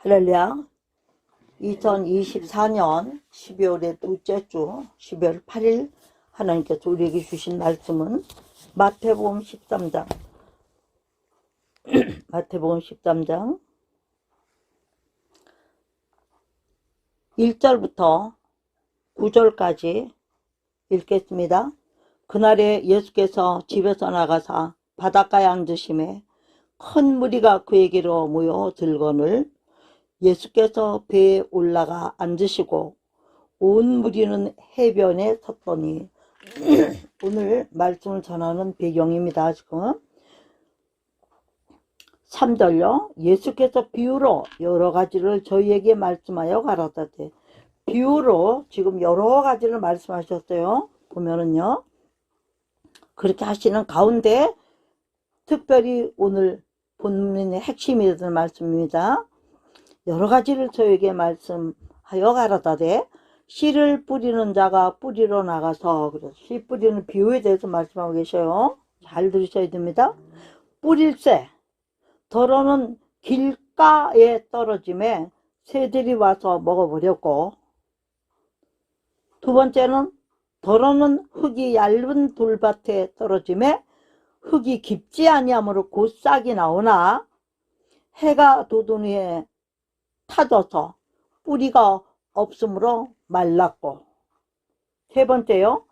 할렐루야. 2024년 12월의 둘째 주 12월 8일 하나님께서 우리에게 주신 말씀은 마태복음 13장 마태복음 13장 1절부터 9절까지 읽겠습니다. 그날에 예수께서 집에서 나가사 바닷가에 앉으심에 큰 무리가 그에게로 모여 들거늘 예수께서 배에 올라가 앉으시고 온 무리는 해변에 섰더니 오늘 말씀을 전하는 배경입니다. 지금 3절요. 예수께서 비유로 여러 가지를 저희에게 말씀하여 가라사대. 비유로 지금 여러 가지를 말씀하셨어요. 보면은요. 그렇게 하시는 가운데 특별히 오늘 본문의 핵심이 되는 말씀입니다. 여러 가지를 저에게 말씀하여 가라사대. 씨를 뿌리는 자가 뿌리러 나가서, 그래서 씨 뿌리는 비유에 대해서 말씀하고 계셔요. 잘 들으셔야 됩니다. 뿌릴새 더러는 길가에 떨어짐에 새들이 와서 먹어버렸고, 두 번째는 더러는 흙이 얇은 돌밭에 떨어짐에 흙이 깊지 아니하므로 곧 싹이 나오나 해가 돋은 후에 타져서 뿌리가 없으므로 말랐고, 세 번째요.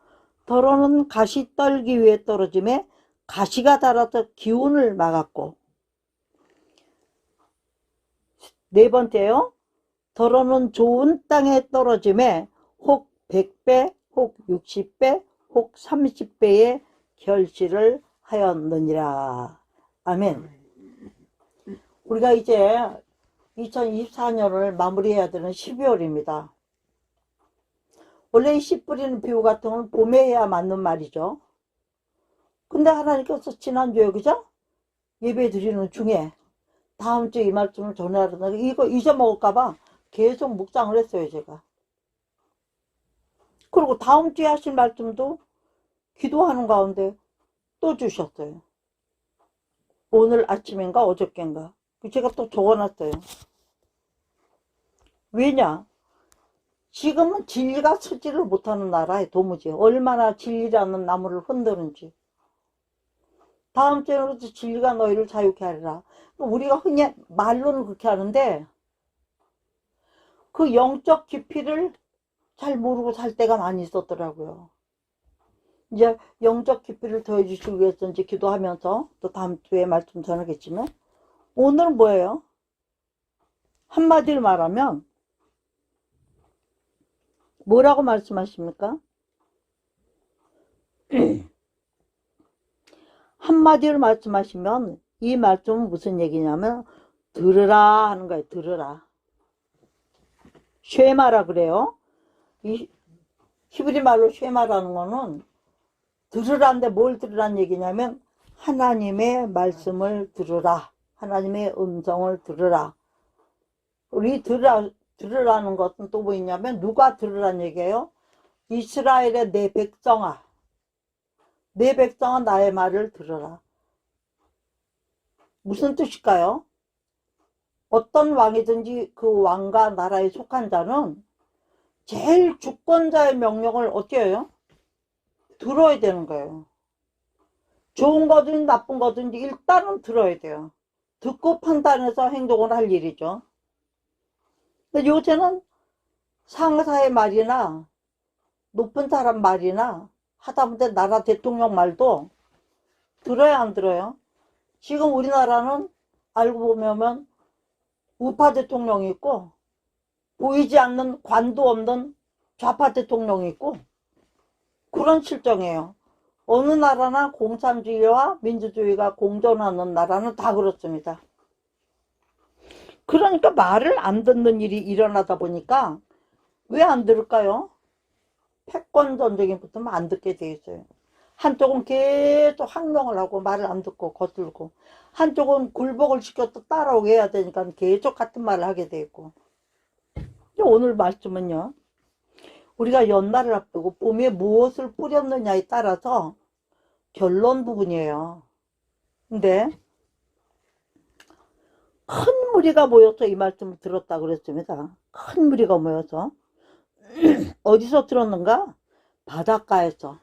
더러는 가시떨기 위에 떨어짐에 가시가 달아서 기운을 막았고, 네 번째요. 더러는 좋은 땅에 떨어짐에 혹 100배, 혹 60배, 혹 30배의 결실을 하였느니라. 아멘. 우리가 이제 2024년을 마무리해야 되는 12월입니다. 원래 이 씨 뿌리는 비유 같은 건 봄에 해야 맞는 말이죠. 근데 하나님께서 지난주에, 그죠? 예배 드리는 중에 다음 주에 이 말씀을 전하려다가 이거 잊어먹을까봐 계속 묵상을 했어요, 제가. 그리고 다음 주에 하실 말씀도 기도하는 가운데 또 주셨어요. 오늘 아침인가 어저께인가. 제가 또 적어놨어요. 왜냐? 지금은 진리가 서지를 못하는 나라에 도무지 얼마나 진리라는 나무를 흔드는지. 다음 주에는 진리가 너희를 자유케 하리라. 우리가 흔히 말로는 그렇게 하는데 그 영적 깊이를 잘 모르고 살 때가 많이 있었더라고요. 이제 영적 깊이를 더해 주시기 위해서 이제 기도하면서 또 다음 주에 말씀 전하겠지만, 오늘은 뭐예요? 한마디로 말하면 뭐라고 말씀하십니까? 한마디로 말씀하시면 이 말씀은 무슨 얘기냐면 들으라 하는 거예요. 들으라. 쉐마라 그래요. 이 히브리 말로 쉐마라는 거는 들으라는데 뭘 들으라는 얘기냐면 하나님의 말씀을 들으라. 하나님의 음성을 들으라. 우리 들으라는 것은 또 뭐 있냐면 누가 들으라는 얘기예요? 이스라엘의 내 백성아. 내 백성아 나의 말을 들으라. 무슨 뜻일까요? 어떤 왕이든지 그 왕과 나라에 속한 자는 제일 주권자의 명령을 어떻게 해요? 들어야 되는 거예요. 좋은 거든지 나쁜 거든지 일단은 들어야 돼요. 듣고 판단해서 행동을 할 일이죠. 근데 요새는 상사의 말이나 높은 사람 말이나 하다못해 나라 대통령 말도 들어야 안 들어요? 지금 우리나라는 알고 보면 우파 대통령이 있고 보이지 않는 관도 없는 좌파 대통령이 있고 그런 실정이에요. 어느 나라나 공산주의와 민주주의가 공존하는 나라는 다 그렇습니다. 그러니까 말을 안 듣는 일이 일어나다 보니까 왜 안 들을까요? 패권 전쟁이 붙으면 안 듣게 돼 있어요. 한쪽은 계속 항명을 하고 말을 안 듣고 거슬고, 한쪽은 굴복을 시켜서 따라오게 해야 되니까 계속 같은 말을 하게 돼 있고. 오늘 말씀은요, 우리가 연말을 앞두고 봄에 무엇을 뿌렸느냐에 따라서 결론 부분이에요. 근데 큰 무리가 모여서 이 말씀을 들었다 그랬습니다. 큰 무리가 모여서. 어디서 들었는가? 바닷가에서.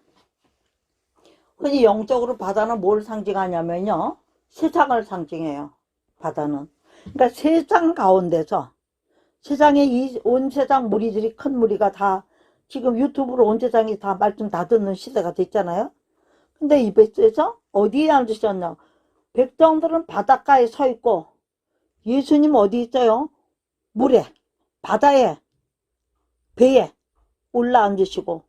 흔히 영적으로 바다는 뭘 상징하냐면요, 세상을 상징해요. 바다는. 그러니까 세상 가운데서, 세상에 온 세상 무리들이, 큰 무리가 다 지금 유튜브로 온 세상이 다 말씀 다 듣는 시대가 됐잖아요. 근데 이베스에서 어디에 앉으셨냐? 백성들은 바닷가에 서 있고 예수님 어디 있어요? 물에, 바다에, 배에 올라 앉으시고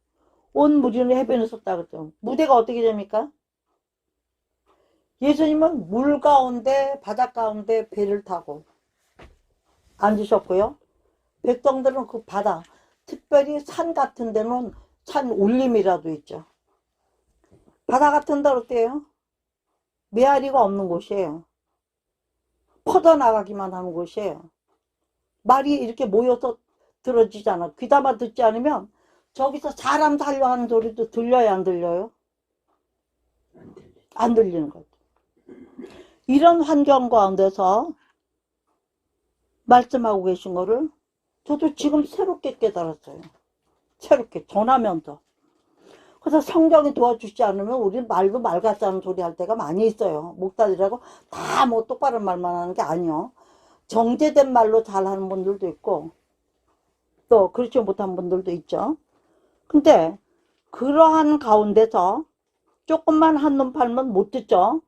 온 무리는 해변에 섰다 그랬죠. 무대가 어떻게 됩니까? 예수님은 물 가운데, 바다 가운데 배를 타고 앉으셨고요. 백성들은 그 바다, 특별히 산 같은 데는 산 올림이라도 있죠. 바다 같은 데는 어때요? 메아리가 없는 곳이에요. 퍼져나가기만 하는 곳이에요. 말이 이렇게 모여서 들어지잖아. 귀담아 듣지 않으면 저기서 사람 살려 하는 소리도 들려요, 안 들려요? 안 들리는 거죠. 이런 환경 가운데서 말씀하고 계신 거를 저도 지금 새롭게 깨달았어요. 새롭게 전하면서. 그래서 성경이 도와주지 않으면 우리는 말도 말 같지 않은 소리 할 때가 많이 있어요. 목사들이라고 다 뭐 똑바른 말만 하는 게 아니요. 정제된 말로 잘하는 분들도 있고 또 그렇지 못한 분들도 있죠. 근데 그러한 가운데서 조금만 한눈 팔면 못 듣죠.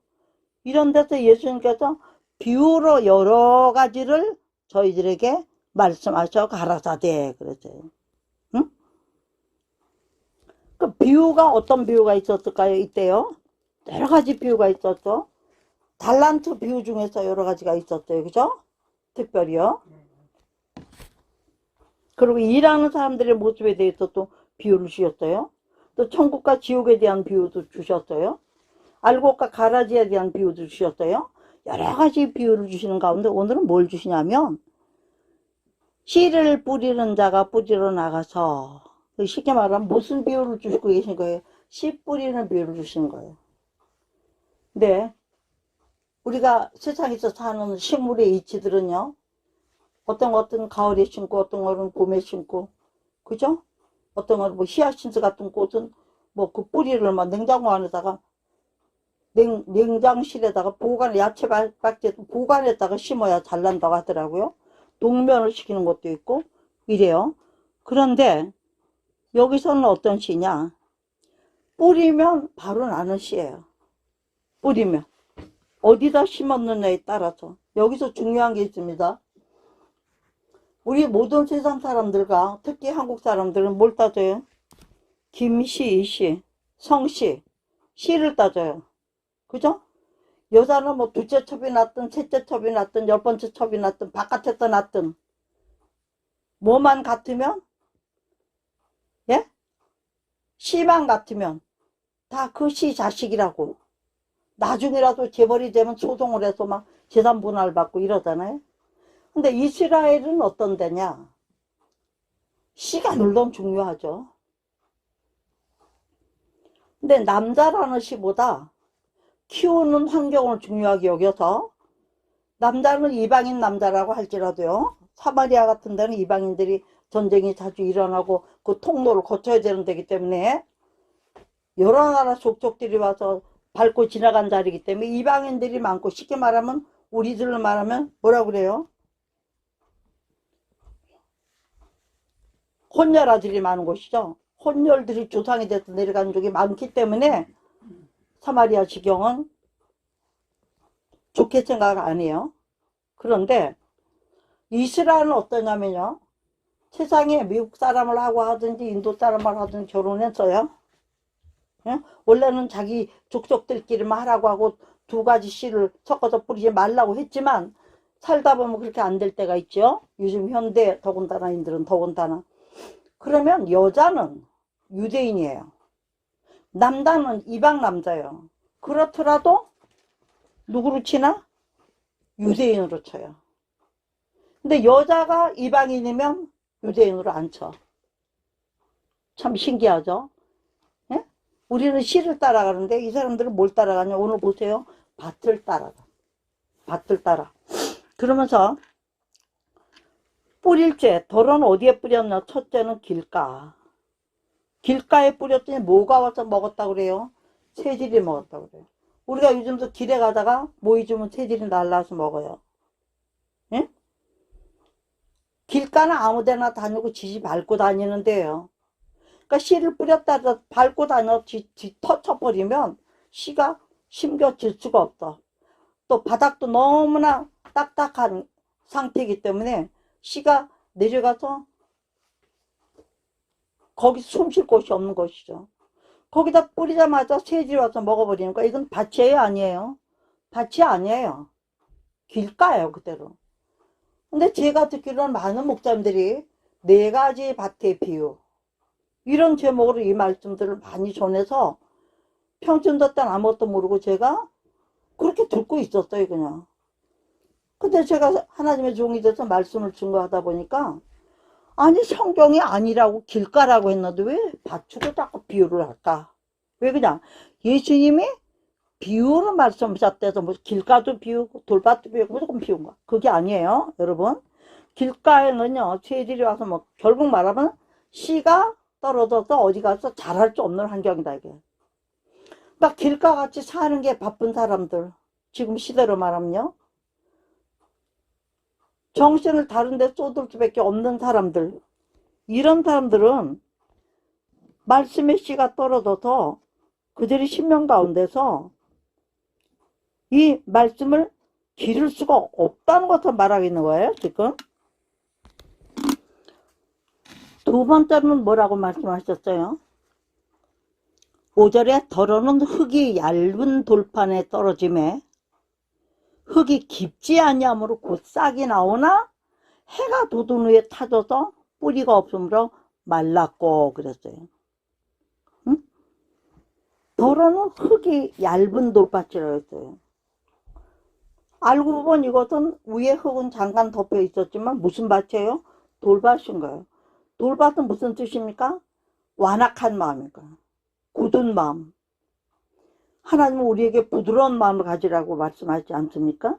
이런 데서 예수님께서 비유로 여러 가지를 저희들에게 말씀하셔 가라사대 그랬어요. 응? 그 비유가 어떤 비유가 있었을까요? 이때요. 여러 가지 비유가 있었죠. 달란트 비유 중에서 여러 가지가 있었어요. 그죠? 특별히요. 그리고 일하는 사람들의 모습에 대해서 또 비유를 주셨어요. 또 천국과 지옥에 대한 비유도 주셨어요. 알곡과 가라지에 대한 비유도 주셨어요. 여러 가지 비유를 주시는 가운데 오늘은 뭘 주시냐면 씨를 뿌리는 자가 뿌리러 나가서 쉽게 말하면 무슨 비유를 주시고 계신 거예요? 씨 뿌리는 비유를 주시는 거예요. 근데 우리가 세상에서 사는 식물의 이치들은요, 어떤 것은 가을에 심고 어떤 것은 봄에 심고, 그죠? 어떤 것은 뭐 히아신스 같은 꽃은 뭐 그 뿌리를 막 냉장고 안에다가 냉장실에다가 야채 박제도 보관했다가 심어야 잘 난다고 하더라고요. 동면을 시키는 것도 있고 이래요. 그런데 여기서는 어떤 씨냐? 뿌리면 바로 나는 씨예요. 뿌리면. 어디다 심었느냐에 따라서. 여기서 중요한 게 있습니다. 우리 모든 세상 사람들과 특히 한국 사람들은 뭘 따져요? 김씨, 이씨, 성씨, 씨를 따져요. 그죠? 여자는 뭐 둘째 첩이 났든 셋째 첩이 났든 10번째 첩이 났든 바깥에서 났든 뭐만 같으면 예? 씨만 같으면 다 그 씨 자식이라고. 나중이라도 재벌이 되면 소송을 해서 막 재산 분할 받고 이러잖아요. 근데 이스라엘은 어떤 데냐? 씨가 물론 중요하죠. 근데 남자라는 씨보다 키우는 환경을 중요하게 여겨서 남자는 이방인 남자라고 할지라도요. 사마리아 같은 데는 이방인들이 전쟁이 자주 일어나고 그 통로를 거쳐야 되는 데기 때문에 여러 나라 족속들이 와서 밟고 지나간 자리이기 때문에 이방인들이 많고 쉽게 말하면 우리들로 말하면 뭐라 그래요? 혼혈아들이 많은 곳이죠. 혼혈들이 조상이 돼서 내려간 쪽이 많기 때문에 사마리아 지경은 좋게 생각 안 해요. 그런데 이스라엘은 어떠냐면요. 세상에 미국 사람을 하고 하든지 인도 사람을 하든지 결혼했어요. 예? 원래는 자기 족속들끼리만 하라고 하고 두 가지 씨를 섞어서 뿌리지 말라고 했지만 살다 보면 그렇게 안 될 때가 있죠. 요즘 현대 더군다나인들은 더군다나. 그러면 여자는 유대인이에요. 남자는 이방 남자예요. 그렇더라도 누구로 치나? 유대인으로 쳐요. 근데 여자가 이방인이면 유대인으로 안 쳐. 참 신기하죠? 예? 우리는 씨를 따라가는데 이 사람들은 뭘 따라가냐? 오늘 보세요. 밭을 따라가. 밭을 따라. 그러면서 뿌릴째, 덜은 어디에 뿌렸냐? 첫째는 길가. 길가에 뿌렸더니 뭐가 와서 먹었다고 그래요? 새질이 먹었다고 그래요. 우리가 요즘도 길에 가다가 뭐 잊으면 새질이 날라와서 먹어요. 예? 길가는 아무데나 다니고 지지 밟고 다니는데요. 그러니까 씨를 뿌렸다 밟고 다녀 터쳐버리면 씨가 심겨질 수가 없어. 또 바닥도 너무나 딱딱한 상태이기 때문에 씨가 내려가서 거기 숨 쉴 곳이 없는 것이죠. 거기다 뿌리자마자 새들이 와서 먹어버리는 거야. 이건 밭이에요? 아니에요? 밭이 아니에요. 길가예요, 그대로. 근데 제가 듣기로는 많은 목사님들이 네 가지 밭의 비유, 이런 제목으로 이 말씀들을 많이 전해서 평촌 듣던 아무것도 모르고 제가 그렇게 듣고 있었어요, 그냥. 근데 제가 하나님의 종이 돼서 말씀을 증거하다 보니까, 아니 성경이 아니라고 길가라고 했는데 왜 밭으로 자꾸 비유를 할까? 왜 그냥 예수님이 비유로 말씀하셨대서 뭐 길가도 비우고 돌밭도 비우고 무조건 비운 거야. 그게 아니에요, 여러분. 길가에는요 새들이 와서 뭐 결국 말하면 씨가 떨어져서 어디 가서 자랄 수 없는 환경이다, 이게. 그러니까 길가같이 사는 게 바쁜 사람들, 지금 시대로 말하면요, 정신을 다른 데 쏟을 수밖에 없는 사람들, 이런 사람들은 말씀의 씨가 떨어져서 그들이 신명 가운데서 이 말씀을 기를 수가 없다는 것을 말하고 있는 거예요, 지금. 두 번째는 뭐라고 말씀하셨어요? 5절에 더러는 흙이 얇은 돌판에 떨어짐에 흙이 깊지 아니하므로 곧 싹이 나오나 해가 돋은 후에 타져서 뿌리가 없으므로 말랐고 그랬어요. 응? 더러는 흙이 얇은 돌밭이라고 했어요. 알고 보면 이것은 위에 흙은 잠깐 덮여 있었지만 무슨 밭이에요? 돌밭인 거예요. 돌밭은 무슨 뜻입니까? 완악한 마음이니까. 굳은 마음. 하나님은 우리에게 부드러운 마음을 가지라고 말씀하지 않습니까?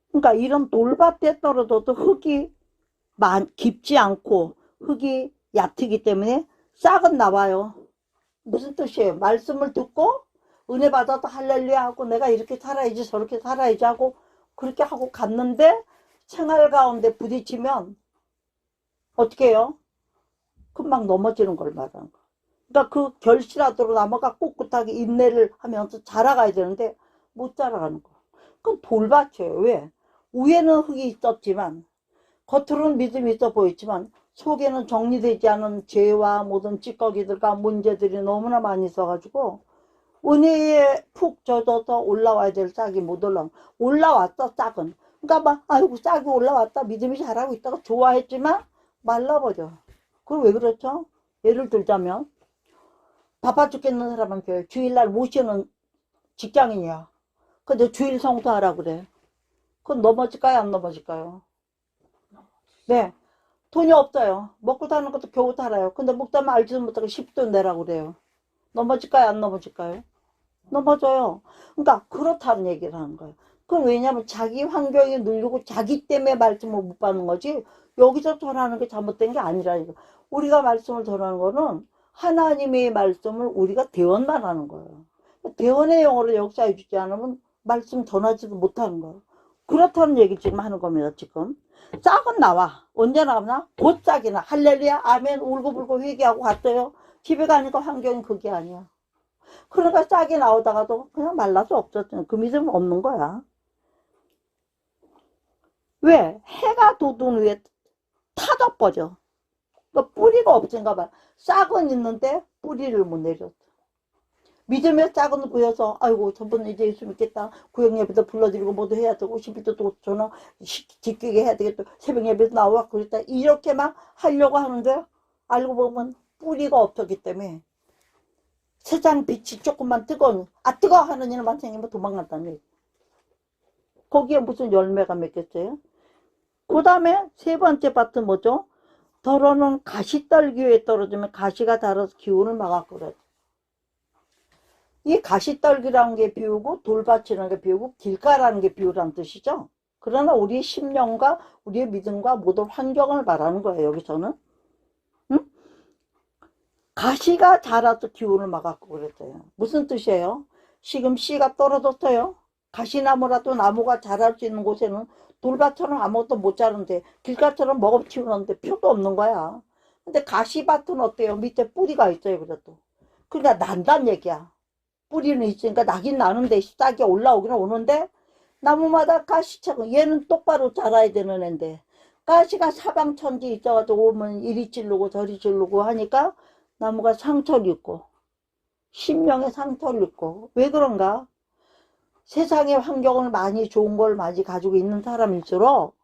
그러니까 이런 돌밭에 떨어져도 흙이 깊지 않고 흙이 얕기 때문에 싹은 나와요. 무슨 뜻이에요? 말씀을 듣고 은혜 받아서 할렐루야 하고 내가 이렇게 살아야지 저렇게 살아야지 하고 그렇게 하고 갔는데 생활 가운데 부딪히면 어떻게 해요? 금방 넘어지는 걸 말하는 거. 그러니까 그 결실하도록 나무가 꿋꿋하게 인내를 하면서 자라가야 되는데 못 자라가는 거. 그건 돌밭이에요. 왜? 위에는 흙이 있었지만 겉으로는 믿음이 있어 보이지만 속에는 정리되지 않은 죄와 모든 찌꺼기들과 문제들이 너무나 많이 있어가지고 은혜에 푹 젖어서 올라와야 될 싹이 못 올라왔어 싹은. 그러니까 막 아이고 싹이 올라왔다 믿음이 자라고 있다가 좋아했지만 말라버려. 그럼 왜 그렇죠? 예를 들자면 바빠 죽겠는 사람한테 주일날 모시는 직장인이야. 근데 주일 성수하라 그래. 그건 넘어질까요 안 넘어질까요? 네. 돈이 없어요. 먹고 사는 것도 겨우 살아요. 근데 목사님 알지도 못하고 10돈 내라고 그래요. 넘어질까요 안 넘어질까요? 넘어져요. 그러니까 그렇다는 얘기를 하는 거예요. 그건 왜냐면 자기 환경이 누르고 자기 때문에 말씀을 못 받는 거지 여기서 전하는 게 잘못된 게 아니라니까. 우리가 말씀을 전하는 거는 하나님의 말씀을 우리가 대언만 하는 거예요. 대언의 영어로 역사해 주지 않으면 말씀 전하지도 못하는 거예요. 그렇다는 얘기 지금 하는 겁니다. 지금 싹은 나와. 언제 나오나? 곧 싹이 나. 할렐루야 아멘 울고불고 회개하고 갔어요. 집에 가니까 환경이 그게 아니야. 그러니까 싹이 나오다가도 그냥 말라서 없었죠. 그 믿음은 없는 거야. 왜? 해가 돋은 후에 타져버려. 그러니까 뿌리가 없은가 봐. 싹은 있는데 뿌리를 못 내렸어. 믿음의 싹은 보여서 아이고 저번에 이제 예수 믿겠다. 구역 예배도 불러드리고 뭐도 해야 되고 11도 또 저는 지키게 해야 되겠다. 새벽 예배도 나와 그랬다. 이렇게 막 하려고 하는데 알고 보면 뿌리가 없었기 때문에 세상 빛이 조금만 뜨거운 뜨거워 하는 일만 생기면 도망간다는 얘기. 거기에 무슨 열매가 맺겠어요? 그 다음에 세 번째 밭은 뭐죠? 더러는 가시떨기 위에 떨어지면 가시가 닳아서 기운을 막았고 그래. 이 가시떨기라는 게 비우고 돌밭이라는 게 비우고 길가라는 게 비우라는 뜻이죠. 그러나 우리의 심령과 우리의 믿음과 모든 환경을 말하는 거예요. 여기서는. 응? 가시가 자라서 기운을 막았고 그랬어요. 무슨 뜻이에요? 지금 씨가 떨어졌어요. 가시나무라도 나무가 자랄 수 있는 곳에는 돌밭처럼 아무것도 못 자는데 길가처럼 먹어 키우는데 표도 없는 거야. 근데 가시밭은 어때요? 밑에 뿌리가 있어요. 그래도. 그러니까 난단 얘기야. 뿌리는 있으니까 나긴 나는데 싹이 올라오긴 오는데 나무마다 가시처럼 얘는 똑바로 자라야 되는 앤데 가시가 사방천지 있어가지고 오면 이리 찌르고 저리 찌르고 하니까 나무가 상처를 입고 심령에 상처를 입고 왜 그런가? 세상의 환경을 많이 좋은 걸 많이 가지고 있는 사람일수록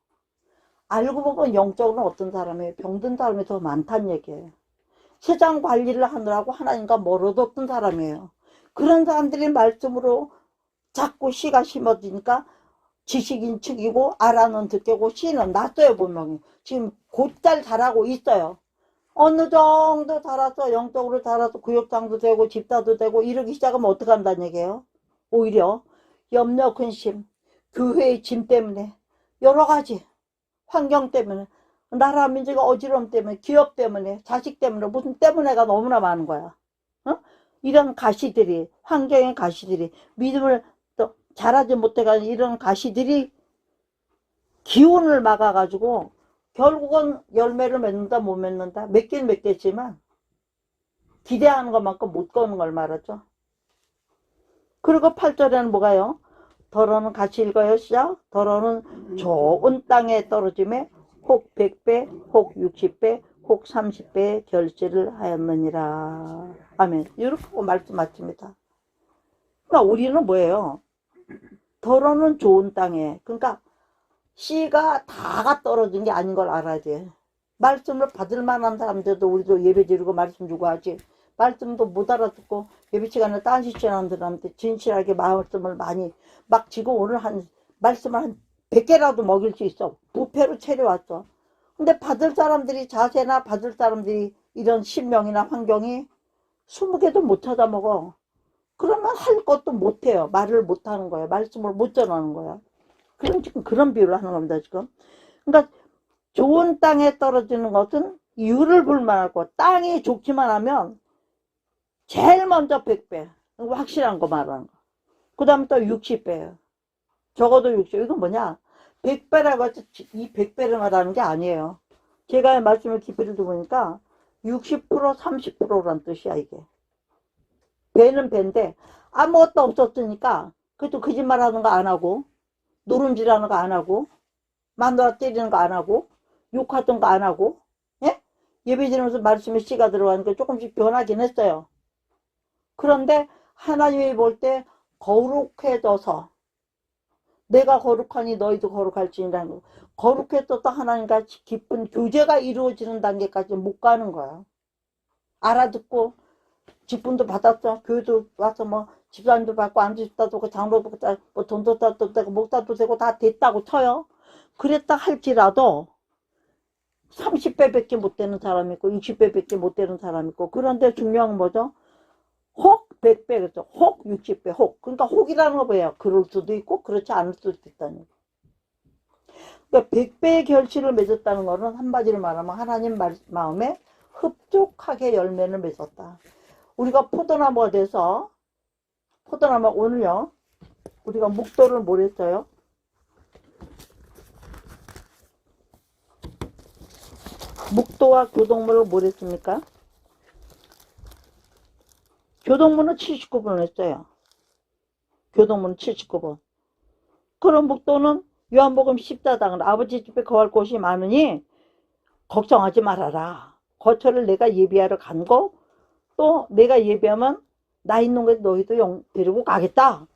알고 보면 영적으로는 어떤 사람이 병든 사람이 더 많다는 얘기예요. 세상 관리를 하느라고 하나님과 멀어졌던 사람이에요. 그런 사람들이 말씀으로 자꾸 씨가 심어지니까 지식인 척이고 알아는 듣고 씨는 났어요. 분명히 지금 곧잘 자라고 있어요. 어느 정도 자라서 영적으로 자라서 구역장도 되고 집사도 되고 이러기 시작하면 어떻게 한다는 얘기예요. 오히려 염려 근심 교회의 짐 때문에 여러 가지 환경 때문에 나라 민족의 어지러움 때문에 기업 때문에 자식 때문에 무슨 때문에가 너무나 많은 거야. 어? 이런 가시들이 환경의 가시들이 믿음을 또 자라지 못해가지고 이런 가시들이 기운을 막아가지고 결국은 열매를 맺는다 못 맺는다 맺긴 맺겠지만 기대하는 것만큼 못 거는 걸 말하죠. 그리고 8절에는 뭐가요? 더러는 같이 읽어요. 시작. 더러는 좋은 땅에 떨어짐에 혹 100배 혹 60배 혹 30배의 결실을 하였느니라. 아멘. 이렇게 말씀 마칩니다. 그러니까 우리는 뭐예요? 더러는 좋은 땅에 그러니까 씨가 다가 떨어진 게 아닌 걸 알아야 돼. 말씀을 받을 만한 사람들도 우리도 예배 드리고 말씀 주고 하지. 말씀도 못 알아듣고 예배 시간에 딴짓하는 사람한테 진실하게 말씀을 많이 막 지고 오늘 한 말씀을 한 100개라도 먹일 수 있어. 부패로 차려왔어. 근데 받을 사람들이 자세나 받을 사람들이 이런 신명이나 환경이 20개도 못 찾아 먹어. 그러면 할 것도 못 해요. 말을 못 하는 거야. 말씀을 못 전하는 거야. 그럼 지금 그런 비유를 하는 겁니다, 지금. 그러니까 좋은 땅에 떨어지는 것은 이유를 불만하고 땅이 좋기만 하면 제일 먼저 100배. 확실한 거 말하는 거. 그 다음에 또 60배예요. 적어도 60. 이건 뭐냐? 100배라고 해서 이 100배를 말하는 게 아니에요. 제가 말씀을 깊이 들어보니까 60% 30%란 뜻이야, 이게. 배는 배인데 아무것도 없었으니까 그것도 거짓말 하는 거 안 하고 노름질하는 거 안 하고 마누라 때리는 거 안 하고 욕하던 거 안 하고 예? 예배 드리면서 말씀에 씨가 들어가니까 조금씩 변하긴 했어요. 그런데 하나님이 볼 때 거룩해져서 내가 거룩하니 너희도 거룩할지니라는 거. 거룩해져서 하나님과 깊은 교제가 이루어지는 단계까지 못 가는 거야. 알아듣고 직분도 받았어. 교회도 와서 뭐 집사님도 받고 안주집사도 되고 장로도 받고 뭐 돈도 따도 되고 목사도 되고 다 됐다고 쳐요. 그랬다 할지라도 30배밖에 못 되는 사람 있고 60배밖에 못 되는 사람 있고 그런데 중요한 건 뭐죠? 혹 100배 그렇죠. 혹 60배 혹. 그러니까 혹이라는 거 뭐예요? 그럴 수도 있고 그렇지 않을 수도 있다는 거. 그러니까 100배의 결실을 맺었다는 거는 한마디로 말하면 하나님 마음에 흡족하게 열매를 맺었다. 우리가 포도나무가 돼서 포도나무 오늘요 우리가 묵도를 뭘 했어요? 묵도와 교동물을 뭘 했습니까? 교동물은 79번을 했어요. 교동물은 79번. 그럼 묵도는 요한복음 14장은 아버지 집에 거할 곳이 많으니 걱정하지 말아라. 거처를 내가 예비하러 간거 또 내가 예비하면 나 있는 곳에 너희도 데리고 가겠다.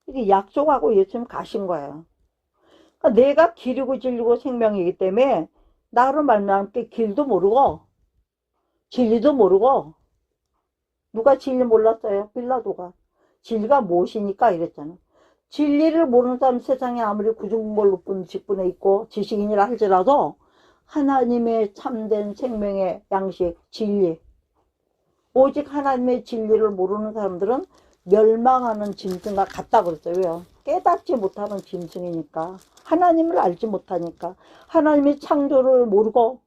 이렇게 약속하고 예수님 가신 거예요. 그러니까 내가 길이고 진리고 생명이기 때문에 나로 말미암게 길도 모르고 진리도 모르고 누가 진리 몰랐어요? 빌라도가. 진리가 무엇이니까 이랬잖아. 진리를 모르는 사람 세상에 아무리 구중공벌 높은 직분에 있고 지식인이라 할지라도 하나님의 참된 생명의 양식 진리 오직 하나님의 진리를 모르는 사람들은 멸망하는 짐승과 같다고 그랬어요. 왜요? 깨닫지 못하는 짐승이니까. 하나님을 알지 못하니까. 하나님의 창조를 모르고,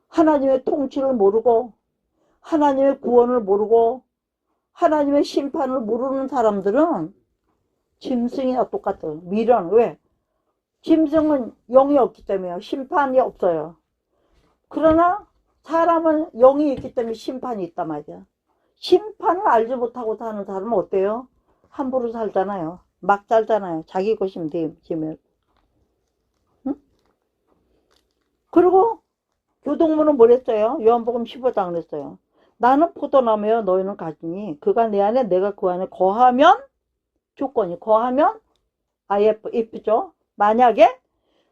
하나님의 통치를 모르고, 하나님의 구원을 모르고, 하나님의 심판을 모르는 사람들은 짐승이나 똑같아요. 미련. 왜? 짐승은 영이 없기 때문에 심판이 없어요. 그러나 사람은 영이 있기 때문에 심판이 있단 말이야. 심판을 알지 못하고 사는 사람은 어때요? 함부로 살잖아요. 막 살잖아요. 자기 것이면 되면. 응? 그리고 교동문은 뭐랬어요? 요한복음 15장 그랬어요. 나는 포도나무여 너희는 가지니 그가 내 안에 내가 그 안에 거하면, 조건이 거하면 if죠. 만약에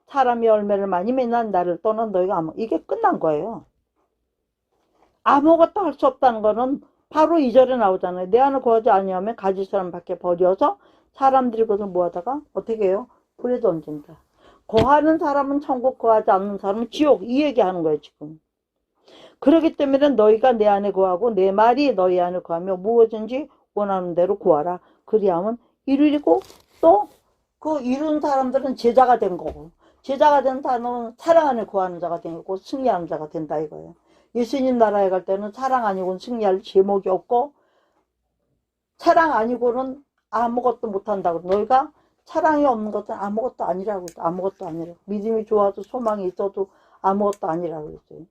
사람이 열매를 많이 맺는 나를 떠난 너희가 이게 끝난 거예요. 아무것도 할 수 없다는 거는 바로 2절에 나오잖아요. 내 안에 거하지 아니하면 가질 사람 밖에 버려서 사람들이 그것을 모아다가 어떻게 해요? 불에 던진다. 거하는 사람은 천국, 거하지 않는 사람은 지옥. 이 얘기하는 거예요 지금. 그렇기 때문에 너희가 내 안에 거하고 내 말이 너희 안에 거하며 무엇인지 원하는 대로 구하라. 그리하면 이루리고, 또 그 이룬 사람들은 제자가 된 거고, 제자가 된 사람은 사랑 안에 거하는 자가 된 거고 승리하는 자가 된다 이거예요. 예수님 나라에 갈 때는 사랑 아니고는 승리할 제목이 없고, 사랑 아니고는 아무것도 못한다고. 너희가 사랑이 없는 것은 아무것도 아니라고 했어요. 아무것도 아니라고. 믿음이 좋아도 소망이 있어도 아무것도 아니라고 했어요.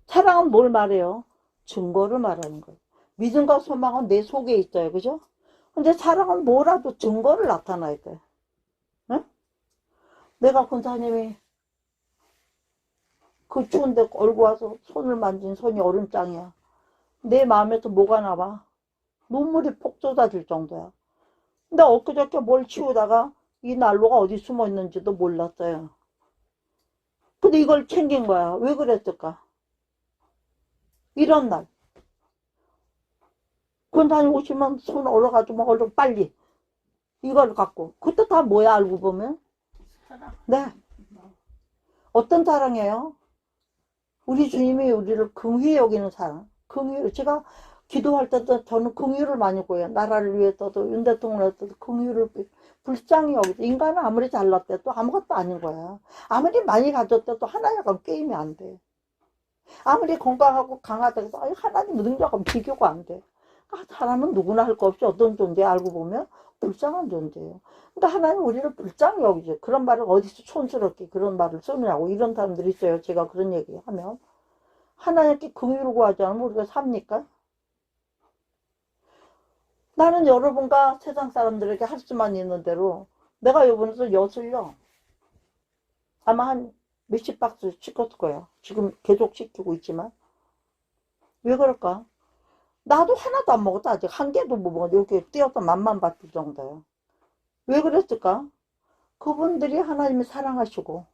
사랑은 뭘 말해요? 증거를 말하는 거예요. 믿음과 소망은 내 속에 있어요. 그죠? 근데 사랑은 뭐라도 증거를 나타나야 돼. 응? 내가 권사님이 그 추운데 얼고 와서 손을 만진 손이 얼음장이야. 내 마음에서 뭐가 나와? 눈물이 폭 쏟아질 정도야. 근데 엊그저께 뭘 치우다가 이 난로가 어디 숨어 있는지도 몰랐어요. 근데 이걸 챙긴 거야. 왜 그랬을까? 이런 날. 권사님 오시면 손 얼어가지고 얼른 빨리 이걸 갖고. 그것도 다 뭐야 알고 보면? 네. 어떤 사랑이에요? 우리 주님이 우리를 긍휼히 여기는 사랑. 긍휼. 제가 기도할 때도 저는 긍휼을 많이 구해요. 나라를 위해서도 윤 대통령한테도 긍휼을 불쌍히 여기죠. 인간은 아무리 잘났대도 아무것도 아닌 거야. 아무리 많이 가졌대도 하나님과 게임이 안 돼. 아무리 건강하고 강하다고 해서 하나님 능력은 비교가 안 돼. 사람은 누구나 할 거 없이 어떤 존재 알고 보면 불쌍한 존재예요. 그러니까 하나님 우리를 불쌍히 여기죠. 그런 말을 어디서 촌스럽게 그런 말을 쓰느냐고 이런 사람들이 있어요. 제가 그런 얘기 하면. 하나님께 긍휼을 구하지 않으면 우리가 삽니까? 나는 여러분과 세상 사람들에게 할 수만 있는 대로 내가 요번에도 엿을요. 아마 한 몇십 박스 시켰을 거예요. 지금 계속 시키고 있지만. 왜 그럴까? 나도 하나도 안 먹었다. 아직 한 개도 못 먹었는데 이렇게 띄어서 맛만 봤을 정도예요. 왜 그랬을까? 그분들이 하나님이 사랑하시고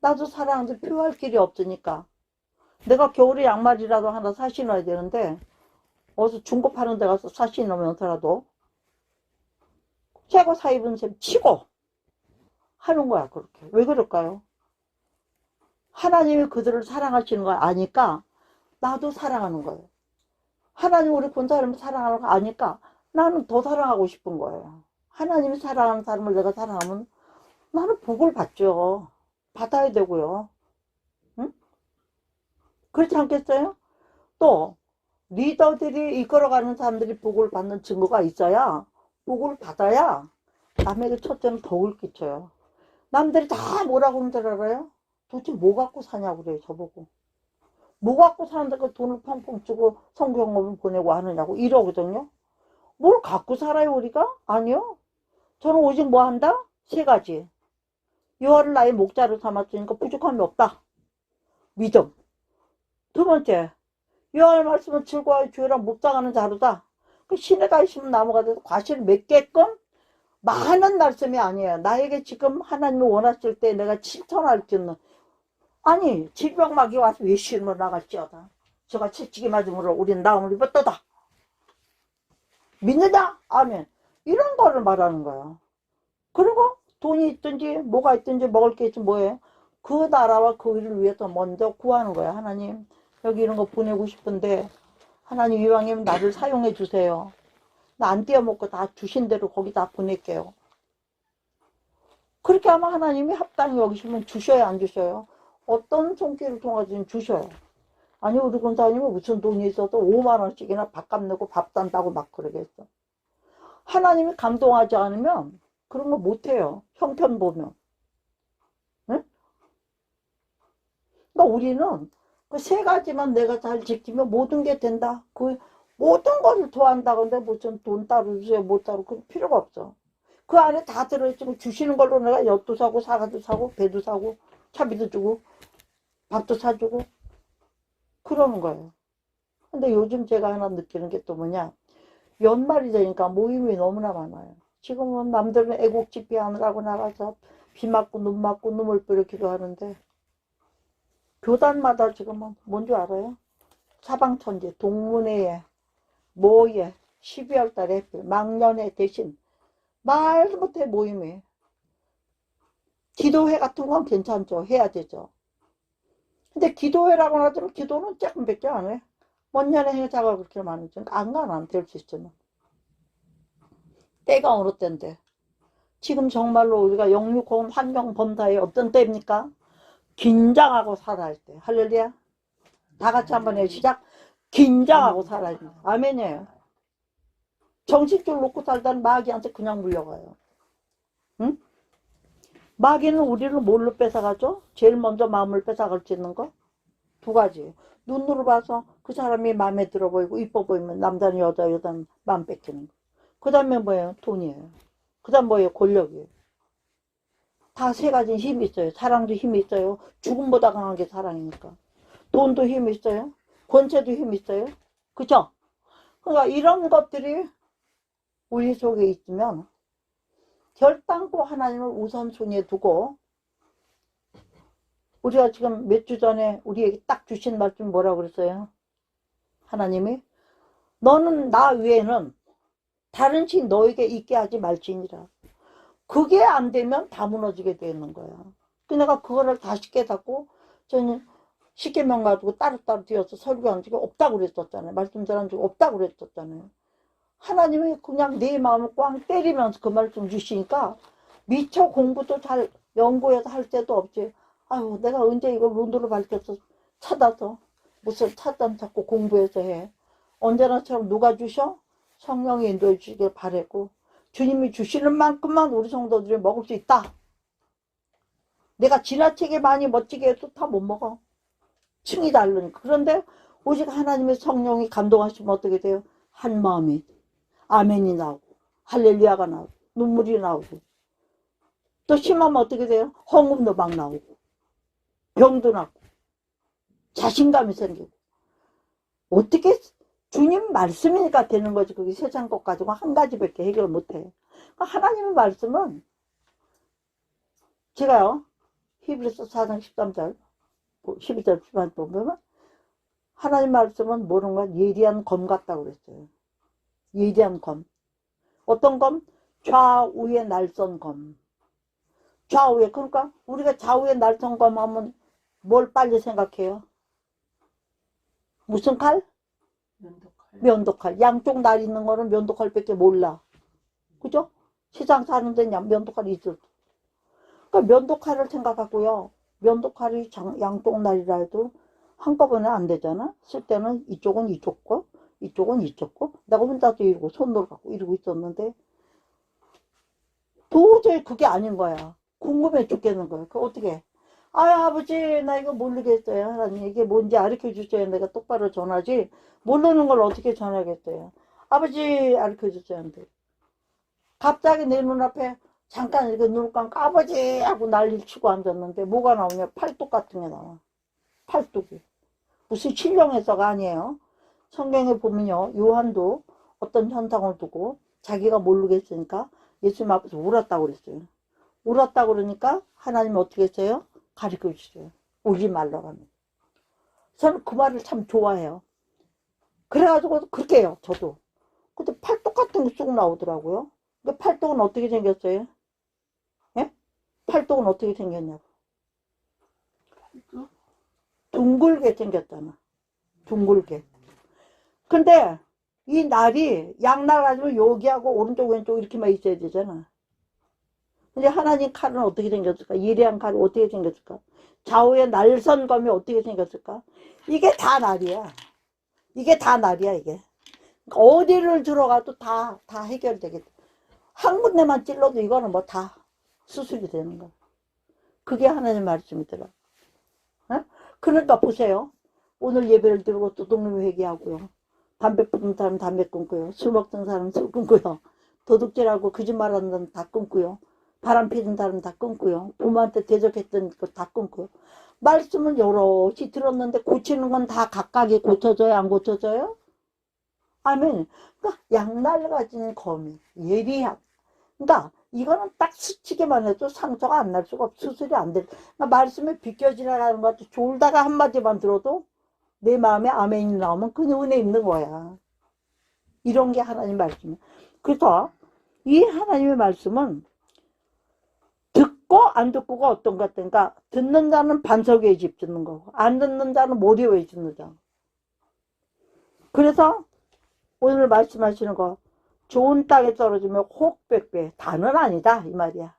나도 사랑하는데 표할 길이 없으니까. 내가 겨울에 양말이라도 하나 사 신어야 되는데 어디서 중고 파는 데 가서 사 신으면서라도 새거 사 입은 셈 치고 하는 거야. 그렇게. 왜 그럴까요? 하나님이 그들을 사랑하시는 걸 아니까 나도 사랑하는 거예요. 하나님 우리 본 사람을 사랑하는 거 아니까 나는 더 사랑하고 싶은 거예요. 하나님이 사랑하는 사람을 내가 사랑하면 나는 복을 받죠. 받아야 되고요. 응? 그렇지 않겠어요? 또 리더들이 이끌어가는 사람들이 복을 받는 증거가 있어야, 복을 받아야 남에게 첫째는 덕을 끼쳐요. 남들이 다 뭐라고 하는 줄 알아요? 도대체 뭐 갖고 사냐고 그래요. 저보고. 뭐 갖고 사는데 그 돈을 펑펑 주고 성경을 보내고 하느냐고 이러거든요. 뭘 갖고 살아요 우리가? 아니요. 저는 오직 뭐 한다? 세 가지. 여호와를 나의 목자로 삼았으니까 부족함이 없다. 믿음. 두 번째, 여호와의 말씀은 즐거워하여 주의라 묵상하는 자로다. 그 시내가 있으면 나무가 돼서 과실을 맺게끔 많은 말씀이 아니에요. 나에게 지금 하나님이 원하실 때 내가 실천할 수 있는. 아니 질병막이 와서 왜 시험을 나갈지어다. 저가 채찍이 맞음으로 우리는 나음을 입었도다. 믿느냐? 아멘. 이런 거를 말하는 거야. 그리고 돈이 있든지 뭐가 있든지 먹을 게 있든지 뭐예요? 그 나라와 그 일을 위해서 먼저 구하는 거야. 하나님 여기 이런 거 보내고 싶은데 하나님 이왕이면 나를 사용해 주세요. 나 안 떼어먹고 다 주신 대로 거기다 보낼게요. 그렇게 하면 하나님이 합당히 여기시면 주셔야 안 주셔요? 어떤 손길을 통해서는 주셔요. 아니 우리 권사님은 무슨 돈이 있어도 5만 원씩이나 밥값 내고 밥 산다고 막 그러겠어. 하나님이 감동하지 않으면 그런 거 못해요. 형편 보면. 응? 그러니까 우리는 그 세 가지만 내가 잘 지키면 모든 게 된다. 그 모든 것을 도한다. 근데 무슨 돈 따로 주세요, 못 따로 그 필요가 없어. 그 안에 다 들어있으면 주시는 걸로 내가 엿도 사고 사과도 사고 배도 사고 차비도 주고 밥도 사주고 그러는 거예요. 근데 요즘 제가 하나 느끼는 게 또 뭐냐, 연말이 되니까 모임이 너무나 많아요. 지금은 남들은 애국집회 하느라고 나가서 비 맞고 눈 맞고 눈물 뿌리기도 하는데 교단마다 지금은 뭔지 알아요? 사방천지 동문회에 모에 12월 달에 망년회 대신 말도 못해 모임이. 기도회 같은 건 괜찮죠. 해야 되죠. 근데 기도회라고 하지만 기도는 조금밖에 안 해. 먼 년에 행사가 그렇게 많은지 안 가나 안 될 수 있으면. 때가 어느 때인데. 지금 정말로 우리가 영육공 환경범사의 어떤 때입니까? 긴장하고 살아야 돼. 할렐루야. 다 같이 한번 해. 시작. 긴장하고 살아야 돼. 아멘이에요. 정신줄 놓고 살던 마귀한테 그냥 물려가요. 응? 마귀는 우리를 뭘로 뺏어가죠? 제일 먼저 마음을 뺏어갈 수 있는 거? 두 가지. 눈으로 봐서 그 사람이 마음에 들어 보이고 이뻐 보이면 남자는 여자, 여자는 마음 뺏기는 거. 그 다음에 뭐예요? 돈이에요. 그 다음 뭐예요? 권력이에요. 다 세 가지 힘이 있어요. 사랑도 힘이 있어요. 죽음보다 강한 게 사랑이니까. 돈도 힘이 있어요. 권세도 힘이 있어요. 그죠? 그러니까 이런 것들이 우리 속에 있으면 결단코 하나님을 우선순위에 두고, 우리가 지금 몇 주 전에 우리에게 딱 주신 말씀 뭐라고 그랬어요? 하나님이 너는 나 외에는 다른 신 너에게 있게 하지 말지니라. 그게 안 되면 다 무너지게 되는 거야. 내가 그거를 다시 깨닫고 저는 십계명 가지고 따로따로 뛰어서 설교한 적이 없다고 그랬었잖아요. 말씀 전한 적이 없다고 그랬었잖아요. 하나님이 그냥 내 마음을 꽝 때리면서 그 말씀 주시니까 미처 공부도 잘 연구해서 할 때도 없지. 아유 내가 언제 이걸 눈으로 밝혀서 찾아서 무슨 찾담 찾고 공부해서 해. 언제나처럼 누가 주셔? 성령이 인도해 주시길 바랬고 주님이 주시는 만큼만 우리 성도들이 먹을 수 있다. 내가 지나치게 많이 멋지게 해도 다 못 먹어. 층이 다르니까. 그런데 오직 하나님의 성령이 감동하시면 어떻게 돼요? 한 마음이 아멘이 나오고 할렐루야가 나오고 눈물이 나오고 또 심하면 어떻게 돼요? 헌금도 막 나오고 병도 낫고 자신감이 생기고. 어떻게 주님 말씀이니까 되는 거지. 그게 세상 것 가지고 한 가지밖에 해결 못해. 하나님의 말씀은 제가요 히브리서 4장 13절 12절 보면 하나님 말씀은 뭐는가 예리한 검 같다고 그랬어요. 예리한 검. 어떤 검? 좌우에 날선 검. 좌우에. 그러니까 우리가 좌우에 날선 검 하면 뭘 빨리 생각해요? 무슨 칼? 면도칼. 면도칼. 양쪽 날 있는 거는 면도칼밖에 몰라. 그죠? 세상 사는데 면도칼이 있을. 그러니까 면도칼을 생각하고요. 면도칼이 양쪽 날이라 해도 한꺼번에 안 되잖아. 쓸 때는 이쪽은 이쪽 거, 이쪽은 이쪽 거. 내가 혼자서 이러고 손으로 갖고 이러고 있었는데 도저히 그게 아닌 거야. 궁금해 죽겠는 거야. 그 어떻게? 아유 아버지 나 이거 모르겠어요. 하나님 이게 뭔지 가르쳐 주셔야 내가 똑바로 전하지. 모르는 걸 어떻게 전하겠어요. 아버지 가르쳐 주셔야 돼. 갑자기 내 눈앞에 잠깐 이렇게 눈을 감고 아버지 하고 난리를 치고 앉았는데 뭐가 나오냐? 팔뚝 같은 게 나와. 팔뚝이. 무슨 신령해서가 아니에요. 성경에 보면요. 요한도 어떤 현상을 두고 자기가 모르겠으니까 예수님 앞에서 울었다고 그랬어요. 울었다고 그러니까 하나님 어떻게 했어요? 가르쳐 주세요. 울지 말라고 하면. 저는 그 말을 참 좋아해요. 그래가지고 그렇게 해요. 저도. 근데 팔뚝 같은 게 쑥 나오더라고요. 근데 팔뚝은 어떻게 생겼어요? 예? 팔뚝은 어떻게 생겼냐고. 둥글게 생겼잖아. 둥글게. 근데 이 날이 양날 가지고 여기하고 오른쪽 왼쪽 이렇게만 있어야 되잖아. 근데 하나님 칼은 어떻게 생겼을까? 예리한 칼이 어떻게 생겼을까? 좌우의 날선검이 어떻게 생겼을까? 이게 다 날이야. 이게 다 날이야, 이게. 어디를 들어가도 다 해결되겠다. 한 군데만 찔러도 이거는 뭐 다 수술이 되는 거야. 그게 하나님 말씀이더라. 어? 그러니까 보세요. 오늘 예배를 드리고 또 독립 회개하고요. 담배 피는 사람 담배 끊고요. 술 먹던 사람 술 끊고요. 도둑질하고 거짓말하는 사람 다 끊고요. 바람 피는 사람 다 끊고요. 부모한테 대적했던 거 다 끊고요. 말씀을 여럿이 들었는데 고치는 건 다 각각이 고쳐져요? 안 고쳐져요? 아멘. 그러니까 양날 가진 검이 예리함. 그러니까 이거는 딱 스치기만 해도 상처가 안 날 수가 없어. 수술이 안 돼. 그러니까 말씀에 비껴 지나가는 것 같아. 졸다가 한마디만 들어도 내 마음에 아멘이 나오면 그 은혜 있는 거야. 이런 게 하나님 말씀이야. 그래서 이 하나님의 말씀은 듣고 안 듣고가 어떤 것 같으니까 듣는 자는 반석 위에 집 짓는 거고 안 듣는 자는 모리 위에 짓는 자. 그래서 오늘 말씀하시는 거 좋은 땅에 떨어지면 혹 100배 다는 아니다 이 말이야.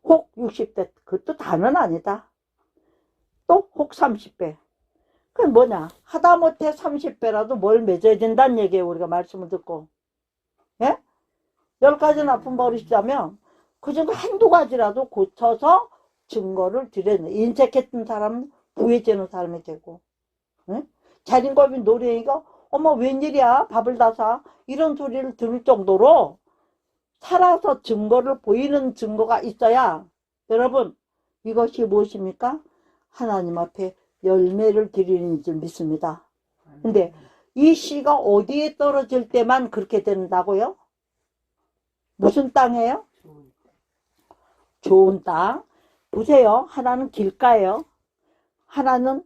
혹 60배 그것도 다는 아니다. 또 혹 30배 그게 뭐냐 하다못해 30배라도 뭘 맺어야 된다는 얘기예요. 우리가 말씀을 듣고 예? 10가지 나쁜 버릇이라면 그중에 한두 가지라도 고쳐서 증거를 드려야 돼. 인색했던 사람은 부해지는 사람이 되고 응? 자린고비 노래이가 어머 웬일이야 밥을 다 사 이런 소리를 들을 정도로 살아서 증거를 보이는 증거가 있어야 여러분 이것이 무엇입니까? 하나님 앞에 열매를 드리는 줄 믿습니다. 근데 이 씨가 어디에 떨어질 때만 그렇게 된다고요? 무슨 땅이에요? 좋은 땅. 보세요. 하나는 길가예요. 하나는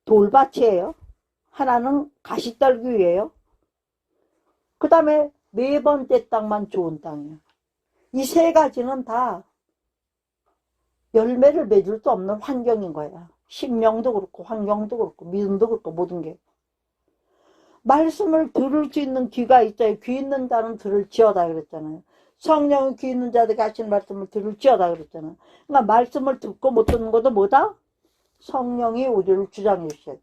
돌밭이에요. 하나는 가시떨기예요. 그 다음에 네 번째 땅만 좋은 땅이에요. 이 세 가지는 다 열매를 맺을 수 없는 환경인 거야. 심령도 그렇고 환경도 그렇고 믿음도 그렇고 모든 게. 말씀을 들을 수 있는 귀가 있어요. 귀 있는 자는 들을지어다 그랬잖아요. 성령이 귀 있는 자들에게 하시는 말씀을 들을지어다 그랬잖아요. 그러니까 말씀을 듣고 못 듣는 것도 뭐다? 성령이 우리를 주장해 주셔야 돼.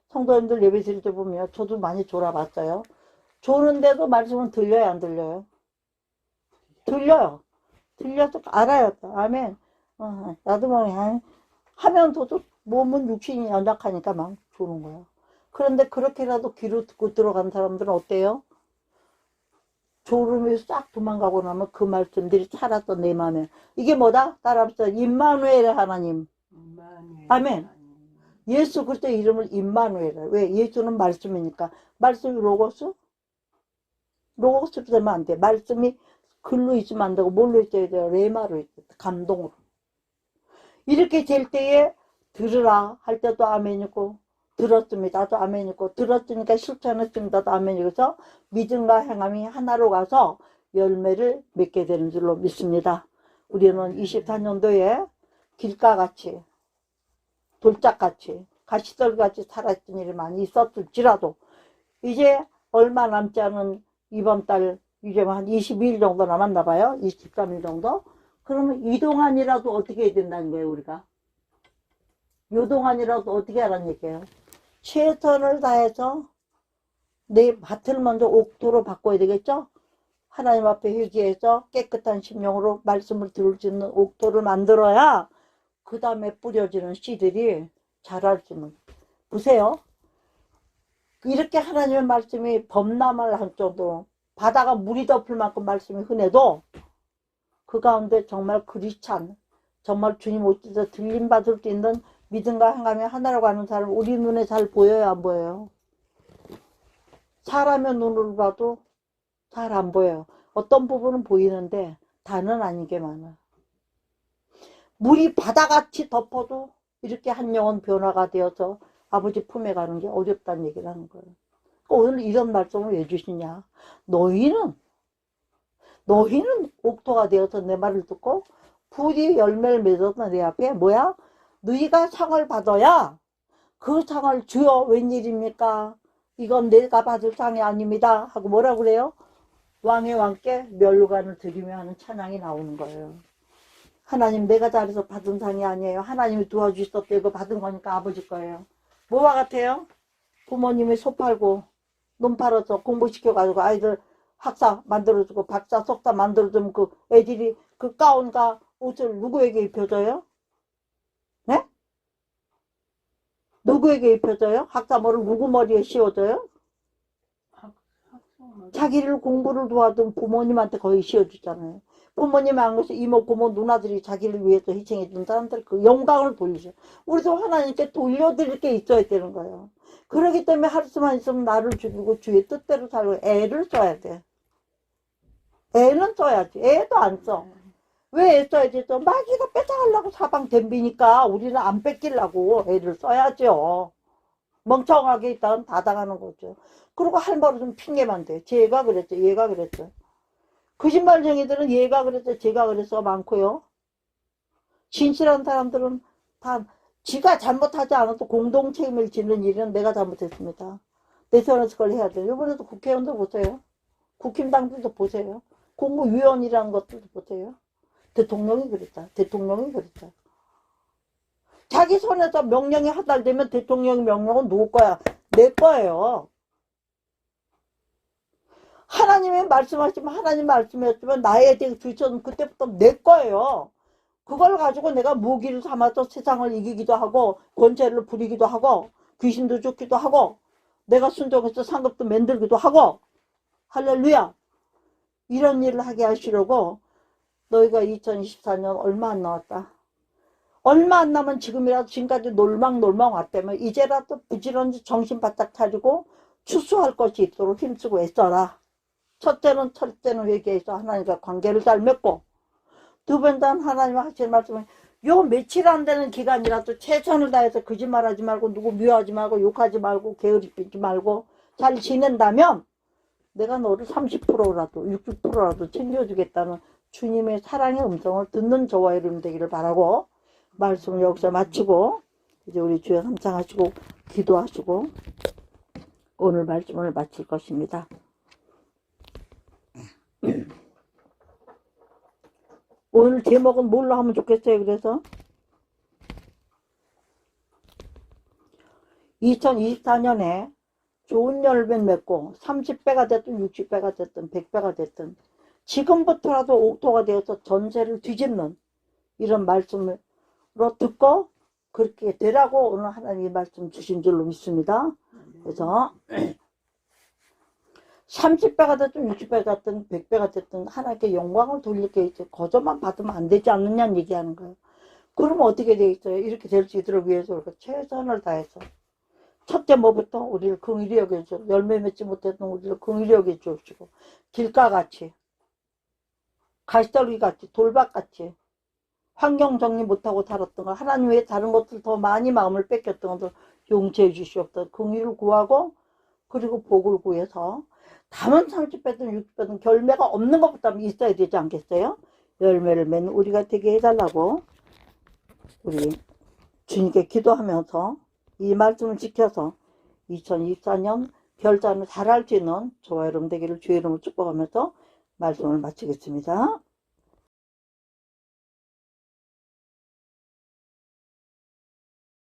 성도님들 예배 드릴 때 보면 저도 많이 졸아봤어요. 조는데도 말씀은 들려요, 안 들려요? 들려요. 들려서 알아요. 아멘. 나도 뭐 하면 도 몸은 육신이 연약하니까 막 조는 거야. 그런데 그렇게라도 귀로 듣고 들어간 사람들은 어때요? 졸음이 싹 도망가고 나면 그 말씀들이 살았던 내 마음에. 이게 뭐다? 따라합시다. 임마누엘 하나님. 아멘. 예수 그리스도 이름을 임마누엘. 왜? 예수는 말씀이니까. 말씀이 로고스? 로고스로 되면 안 돼. 말씀이 글로 있으면 안 되고 뭘로 있어야 돼요? 레마로 있어야 돼. 감동으로. 이렇게 될 때에 들으라 할 때도 아멘이고 들었습니다도 아멘이고 들었으니까 실천했습니다도 아멘이고 그래서 믿음과 행함이 하나로 가서 열매를 맺게 되는 줄로 믿습니다. 우리는 24년도에 길가같이 돌짝같이 가시떨같이 살았던 일이 많이 있었을지라도 이제 얼마 남지 않은 이번 달 이제 한 22일 정도 남았나 봐요. 23일 정도. 그러면 이동안이라도 어떻게 해야 된다는 거예요, 우리가. 요동안이라도 어떻게 하라는 얘기예요. 최선을 다해서 내 밭을 먼저 옥토로 바꿔야 되겠죠? 하나님 앞에 회개해서 깨끗한 심령으로 말씀을 들을 수 있는 옥토를 만들어야 그 다음에 뿌려지는 씨들이 자랄 수 있는. 보세요. 이렇게 하나님의 말씀이 범람을 할 정도로 바다가 물이 덮을 만큼 말씀이 흔해도 그 가운데 정말 그리스찬 정말 주님 오셔서 들림받을 수 있는 믿음과 행함이 하나라고 하는 사람 우리 눈에 잘 보여요 안 보여요? 사람의 눈으로 봐도 잘 안 보여요. 어떤 부분은 보이는데 다는 아닌 게 많아. 물이 바다같이 덮어도 이렇게 한 영혼 변화가 되어서 아버지 품에 가는 게 어렵다는 얘기를 하는 거예요. 오늘 이런 말씀을 왜 주시냐. 너희는 옥토가 되어서 내 말을 듣고 부디 열매를 맺어서 내 앞에 뭐야? 너희가 상을 받아야 그 상을 주여 웬일입니까? 이건 내가 받을 상이 아닙니다. 하고 뭐라 그래요? 왕의 왕께 멸관을 드리며 하는 찬양이 나오는 거예요. 하나님 내가 잘해서 받은 상이 아니에요. 하나님이 도와주셨다 이거 받은 거니까 아버지 거예요. 뭐와 같아요? 부모님이 소 팔고 논 팔아서 공부시켜가지고 아이들 학사 만들어주고 박사 석사 만들어주면 그 애들이 그 가운과 옷을 누구에게 입혀줘요? 네? 누구에게 입혀줘요? 학사모를 누구 머리에 씌워줘요? 자기를 공부를 도와준 부모님한테 거의 씌워주잖아요. 부모님 안 그래서 이모 고모 누나들이 자기를 위해서 희생해 준 사람들 그 영광을 돌리죠. 우리도 하나님께 돌려드릴 게 있어야 되는 거예요. 그렇기 때문에 할 수만 있으면 나를 죽이고 주의 뜻대로 살고 애를 써야 돼. 애는 써야지. 애도 안 써. 왜 애 써야 되죠? 마귀가 뺏어가려고 사방 덤비니까 우리는 안 뺏기려고 애를 써야죠. 멍청하게 있다간 다 당하는 거죠. 그리고 할 말은 좀 핑계만 돼. 제가 그랬죠. 얘가 그랬죠. 거짓말쟁이들은 얘가 그랬죠. 제가 그랬어 많고요. 진실한 사람들은 다 지가 잘못하지 않아도 공동 책임을 지는 일은 내가 잘못했습니다. 내 손에서 그걸 해야 돼요. 이번에도 국회의원도 보세요. 국힘당들도 보세요. 공무위원이라는 것들도 보세요. 대통령이 그랬다. 대통령이 그랬다. 자기 손에서 명령이 하달되면 대통령 명령은 누구 거야? 내 거예요. 하나님의 말씀하시면 하나님 말씀이었지만 나에 대해 주셔는 그때부터 내 거예요. 그걸 가지고 내가 무기를 삼아서 세상을 이기기도 하고 권세를 부리기도 하고 귀신도 쫓기도 하고 내가 순종해서 상급도 만들기도 하고 할렐루야. 이런 일을 하게 하시려고 너희가 2024년 얼마 안 남았다. 얼마 안 남은 지금이라도 지금까지 놀망 왔다면 이제라도 부지런히 정신 바짝 차리고 추수할 것이 있도록 힘쓰고 애써라. 첫째는 회개해서 하나님과 관계를 잘 맺고 두 번째는 하나님 하시는 말씀은 요 며칠 안 되는 기간이라도 최선을 다해서 거짓말하지 말고 누구 미워하지 말고 욕하지 말고 게으르 피지 말고 잘 지낸다면 내가 너를 30%라도 60%라도 챙겨주겠다는 주님의 사랑의 음성을 듣는 저와 여러분 되기를 바라고 말씀을 여기서 마치고 이제 우리 주여 감상하시고 기도하시고 오늘 말씀을 마칠 것입니다. 오늘 제목은 뭘로 하면 좋겠어요? 그래서 2024년에 좋은 열매 맺고 30배가 됐든 60배가 됐든 100배가 됐든 지금부터라도 옥토가 되어서 전세를 뒤집는 이런 말씀으로 듣고 그렇게 되라고 오늘 하나님이 말씀 주신 줄로 믿습니다. 그래서 30배가 됐든 60배가 됐든 100배가 됐든 하나님께 영광을 돌릴 게 있죠. 거저만 받으면 안 되지 않느냐는 얘기하는 거예요. 그러면 어떻게 되겠어요? 이렇게 될 수 있도록 위해서 우리가 최선을 다해서 첫째 뭐부터 우리를 긍휼히 여겨주고 열매 맺지 못했던 우리를 긍휼히 여겨주시고 길가같이 가시떨기같이 돌밭같이 환경 정리 못하고 살았던 거 하나님 외에 다른 것들 더 많이 마음을 뺏겼던 것들 용서해 주시옵소서. 긍휼을 구하고 그리고 복을 구해서 담은 30배든 60배든 결매가 없는 것보다는 있어야 되지 않겠어요? 열매를 맺는 우리가 되게 해달라고 우리 주님께 기도하면서 이 말씀을 지켜서 2024년 결산을 잘할 수 있는 저와 여러분 되기를 주의 이름으로 축복하면서 말씀을 마치겠습니다.